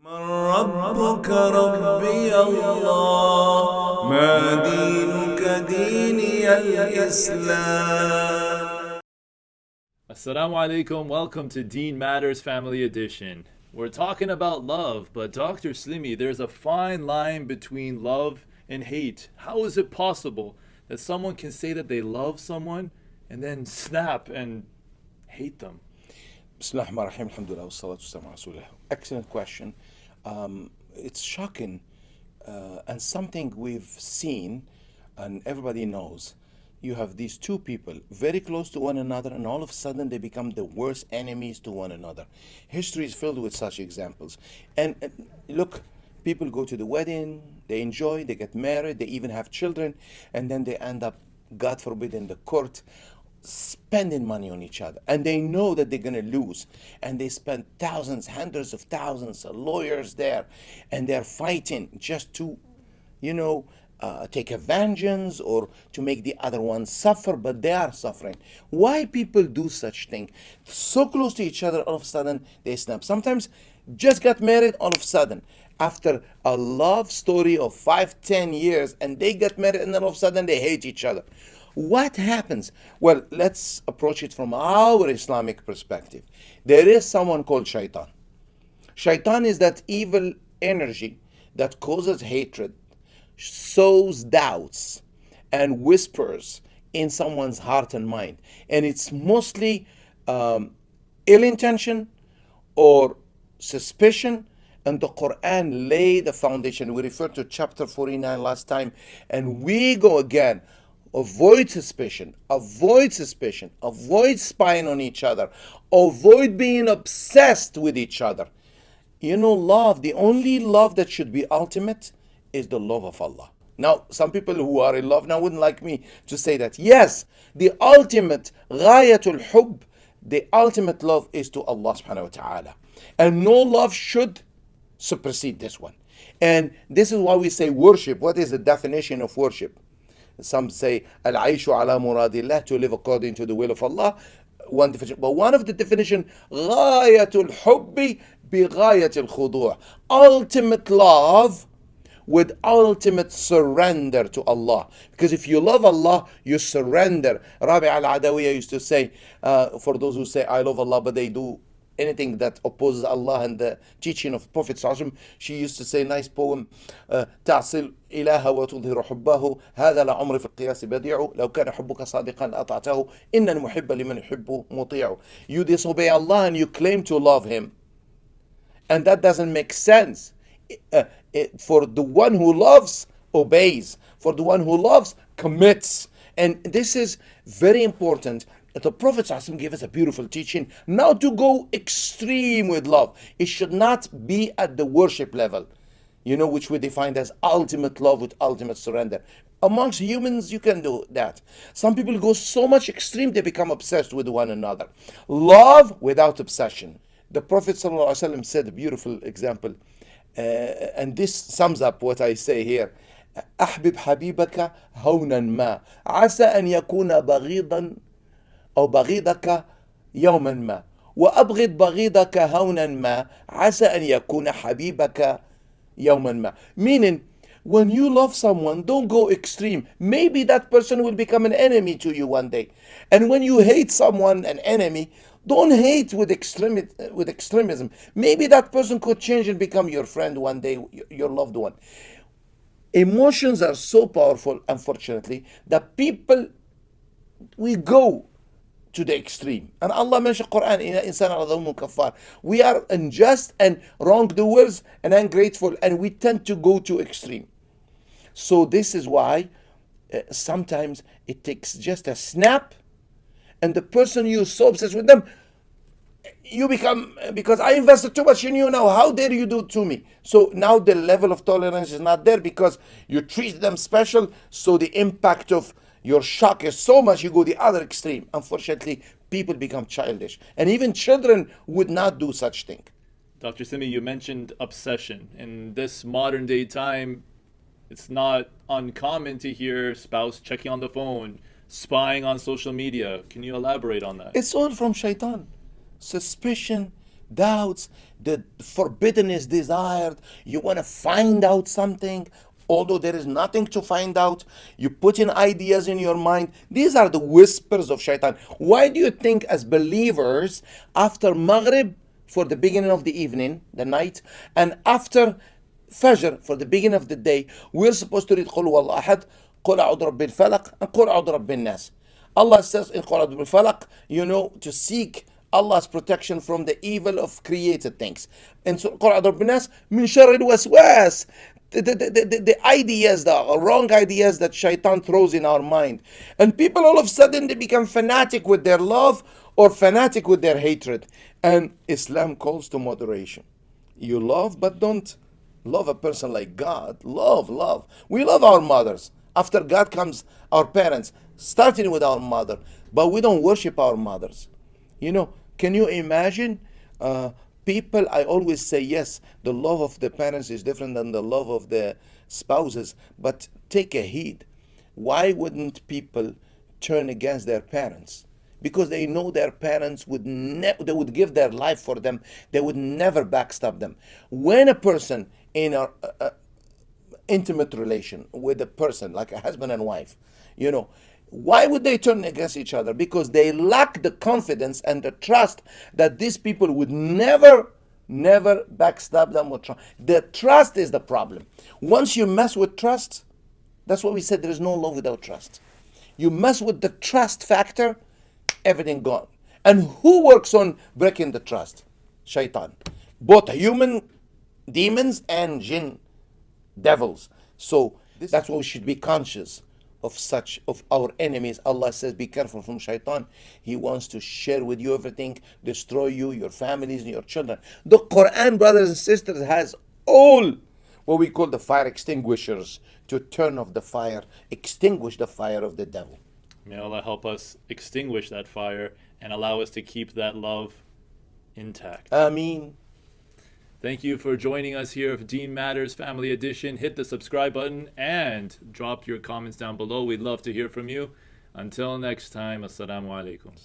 من ربك ربي الله ما دينك ديني الإسلام. Assalamu alaikum, welcome to Deen Matters Family Edition. We're talking about love, but Dr. Slimi, there's a fine line between love and hate. How is it possible that someone can say that they love someone and then snap and hate them? Bismillah ar-Rahman ar-Rahim, alhamdulillah, wassalatu wassalamu ala rasulillah. Excellent question. It's shocking and something we've seen and everybody knows. You have these two people very close to one another and all of a sudden they become the worst enemies to one another. History is filled with such examples. And look, people go to the wedding, they enjoy, they get married, they even have children, and then they end up, God forbid, in the court spending money on each other, and they know that they're going to lose, and they spend thousands, hundreds of thousands of lawyers there, and they're fighting just to take a vengeance or to make the other one suffer, but they are suffering. Why people do such thing? So close to each other, all of a sudden they snap. Sometimes just got married, all of a sudden after a love story of 5-10 years, and they get married and then all of a sudden they hate each other. What happens? Well, let's approach it from our Islamic perspective. There is someone called shaitan. Shaitan is that evil energy that causes hatred, sows doubts, and whispers in someone's heart and mind. And it's mostly ill intention or suspicion. And the Quran lay the foundation. We referred to chapter 49 last time, and we go again. Avoid suspicion, avoid spying on each other, avoid being obsessed with each other. Love, the only love that should be ultimate is the love of Allah. Now, some people who are in love now wouldn't like me to say that. Yes, the ultimate ghayatul hubb, the ultimate love is to Allah subhanahu wa ta'ala. And no love should supersede this one. And this is why we say worship. What is the definition of worship? Some say al-aishu ala muradillah, to live according to the will of Allah. One definition, but one of the definition, ghayatul hubbi bi ghayatil khudu', ultimate love with ultimate surrender to Allah. Because if you love Allah, you surrender. Rabi al-Adawiyya used to say, for those who say I love Allah but they do anything that opposes Allah and the teaching of Prophet ﷺ, she used to say a nice poem, تعصي إله وتظهر حبه هذا لعمر في القياس بديع لو كان حبك صادقا أطعته إن المحب لمن يحب مطيع. You disobey Allah and you claim to love Him, and that doesn't make sense. For the one who loves, obeys. For the one who loves, commits. And this is very important. The Prophet ﷺ gave us a beautiful teaching now to go extreme with love. It should not be at the worship level, which we defined as ultimate love with ultimate surrender. Amongst humans, you can do that. Some people go so much extreme, they become obsessed with one another. Love without obsession. The Prophet ﷺ said a beautiful example, and this sums up what I say here. أحبب حبيبك هونا ما عسى أن يكون بغيضا أو بغيضك يوما ما وأبغض بغيضك هونا ما عسى أن يكون حبيبك يوما ما. Meaning, when you love someone, don't go extreme. Maybe that person will become an enemy to you one day. And when you hate someone, an enemy, don't hate with extremism. Maybe that person could change and become your friend one day, your loved one. Emotions are so powerful, unfortunately, that people, we go to the extreme. And Allah mentioned Quran, we are unjust and wrongdoers and ungrateful, and we tend to go to extreme. So this is why sometimes it takes just a snap, and the person you're so obsessed with them, you become, because I invested too much in you now, how dare you do it to me? So now the level of tolerance is not there because you treat them special, so the impact of your shock is so much, you go the other extreme. Unfortunately, people become childish. And even children would not do such thing. Dr. Slimi, you mentioned obsession. In this modern day time, it's not uncommon to hear spouse checking on the phone, spying on social media. Can you elaborate on that? It's all from shaitan. Suspicion, doubts, the forbidden is desired. You want to find out something, although there is nothing to find out. You put in ideas in your mind. These are the whispers of shaitan. Why do you think, as believers, after Maghrib for the beginning of the evening, the night, and after Fajr for the beginning of the day, we're supposed to read Qul Huwallahu Ahad, Qul A'udhu Rabbil Falaq, and Qul A'udhu Rabbin Nas? Allah says in Qul A'udhu Rabbil Falaq, to seek Allah's protection from the evil of created things. And so Qul A'udhu Rabbin Nas, min sharri al-waswas, the ideas, the wrong ideas that shaitan throws in our mind. And people all of a sudden, they become fanatic with their love or fanatic with their hatred. And Islam calls to moderation. You love, but don't love a person like God. Love. We love our mothers. After God comes our parents, starting with our mother. But we don't worship our mothers. Can you imagine people? I always say, yes, the love of the parents is different than the love of the spouses. But take a heed. Why wouldn't people turn against their parents? Because they know their parents would they would give their life for them. They would never backstab them. When a person in an intimate relation with a person like a husband and wife, why would they turn against each other? Because they lack the confidence and the trust that these people would never backstab them or try. The trust is the problem. Once you mess with trust, that's what we said, there is no love without trust. You mess with the trust factor, everything gone. And who works on breaking the trust? Shaitan. Both human demons and jinn devils. So that's why we should be conscious of our enemies. Allah says, be careful from shaitan. He wants to share with you everything, destroy you, your families, and your children. The Quran, brothers and sisters, has all what we call the fire extinguishers to turn off the fire, extinguish the fire of the devil. May Allah help us extinguish that fire and allow us to keep that love intact. Ameen. Thank you for joining us here for Deen Matters Family Edition. Hit the subscribe button and drop your comments down below. We'd love to hear from you. Until next time, Assalamu alaikum.